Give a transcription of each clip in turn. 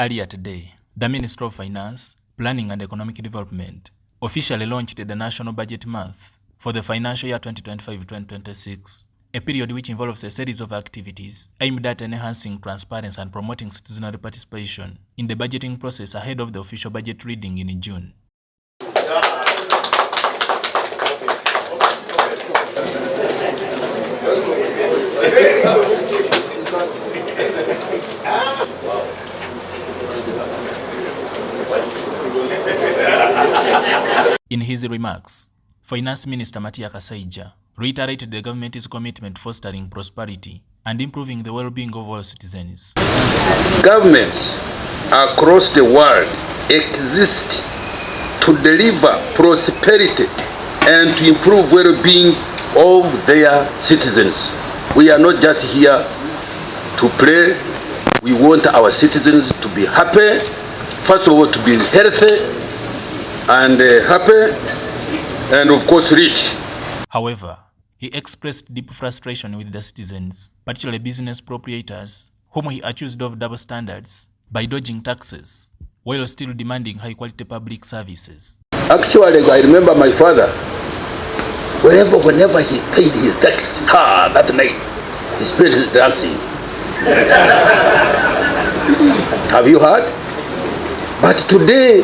Earlier today, the Ministry of Finance, Planning and Economic Development officially launched the National Budget Month for the financial year 2025-2026, a period which involves a series of activities aimed at enhancing transparency and promoting citizenry participation in the budgeting process ahead of the official budget reading in June. In his remarks, Finance Minister Matia Kasaija reiterated the government's commitment to fostering prosperity and improving the well-being of all citizens. Governments across the world exist to deliver prosperity and to improve well-being of their citizens. We are not just here to play. We want our citizens to be happy, first of all to be healthy and happy, and of course rich. However, he expressed deep frustration with the citizens, particularly business proprietors, whom he accused of double standards by dodging taxes, while still demanding high-quality public services. Actually, I remember my father, whenever he paid his tax, that night, his spirit is dancing. Have you heard? But today,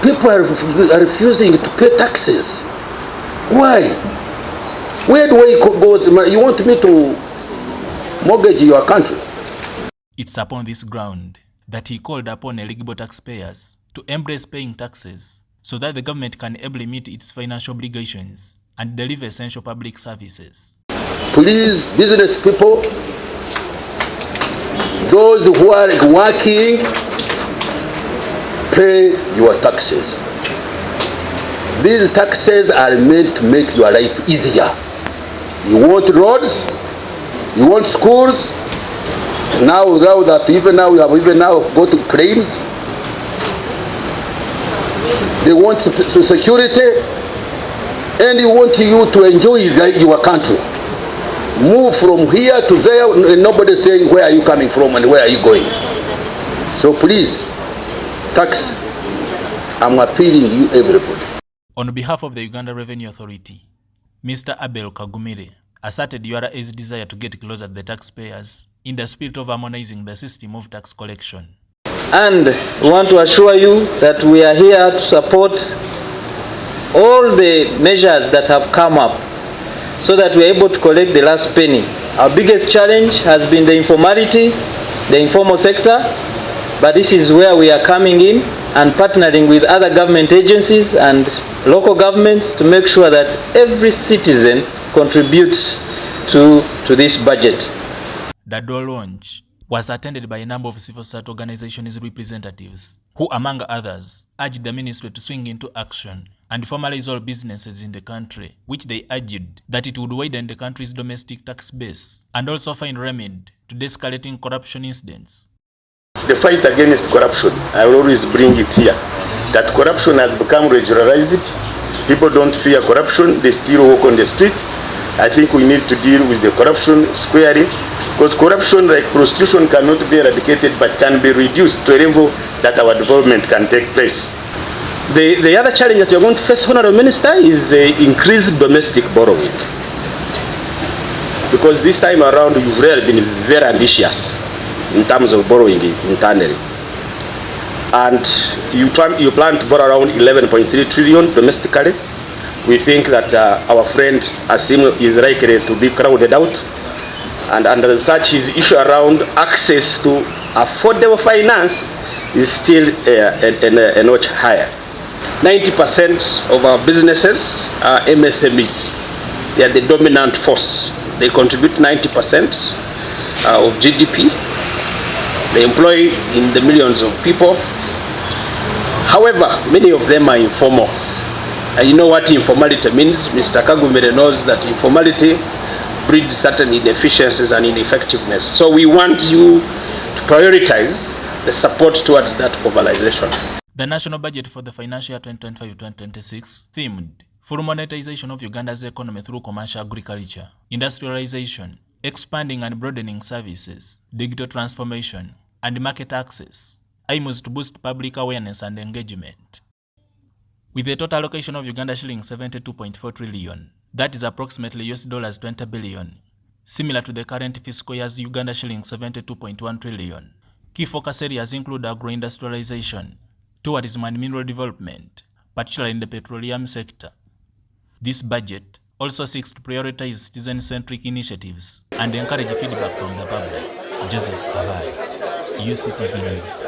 people are refusing to pay taxes. Why? Where do I go? You want me to mortgage your country? It's upon this ground that he called upon eligible taxpayers to embrace paying taxes so that the government can ably meet its financial obligations and deliver essential public services. Please, business people, those who are working, pay your taxes. These taxes are meant to make your life easier. You want roads, you want schools. Now that even now we have go to claims. They want security, and you want you to enjoy your country. Move from here to there, and nobody saying where are you coming from and where are you going. So please, tax, I'm appealing to you, everybody. On behalf of the Uganda Revenue Authority, Mr. Abel Kagumire asserted URA's desire to get closer to the taxpayers in the spirit of harmonizing the system of tax collection. And we want to assure you that we are here to support all the measures that have come up so that we are able to collect the last penny. Our biggest challenge has been the informality, the informal sector, but this is where we are coming in and partnering with other government agencies and local governments to make sure that every citizen contributes to this budget. The door launch was attended by a number of civil society organizations' representatives, who, among others, urged the ministry to swing into action and formalize all businesses in the country, which they argued that it would widen the country's domestic tax base and also find remedy to de-escalating corruption incidents. The fight against corruption, I will always bring it here, that corruption has become regularized. People don't fear corruption, they still walk on the street. I think we need to deal with the corruption squarely, because corruption, like prostitution, cannot be eradicated but can be reduced to a level that our development can take place. The other challenge that you're going to face, Honorable Minister, is increased domestic borrowing. Because this time around, you've really been very ambitious in terms of borrowing internally. And you plan to borrow around 11.3 trillion domestically. We think that our friend Asim is likely to be crowded out. And under such, his issue around access to affordable finance is still a notch higher. 90% of our businesses are MSMEs. They are the dominant force. They contribute 90% of GDP. They employ in the millions of people. However, many of them are informal. And you know what informality means. Mr. Kagumire knows that informality breeds certain inefficiencies and ineffectiveness. So we want you to prioritize the support towards that formalization. The national budget for the financial year 2025-2026 themed full monetization of Uganda's economy through commercial agriculture, industrialization, expanding and broadening services, digital transformation, and market access aims to boost public awareness and engagement. With a total allocation of Uganda shillings 72.4 trillion, that is approximately $20 billion, similar to the current fiscal year's Uganda shillings 72.1 trillion. Key focus areas include agro-industrialization, tourism and mineral development, particularly in the petroleum sector. This budget also seeks to prioritize citizen-centric initiatives and encourage feedback from the public. Joseph Kabai, UCTV News.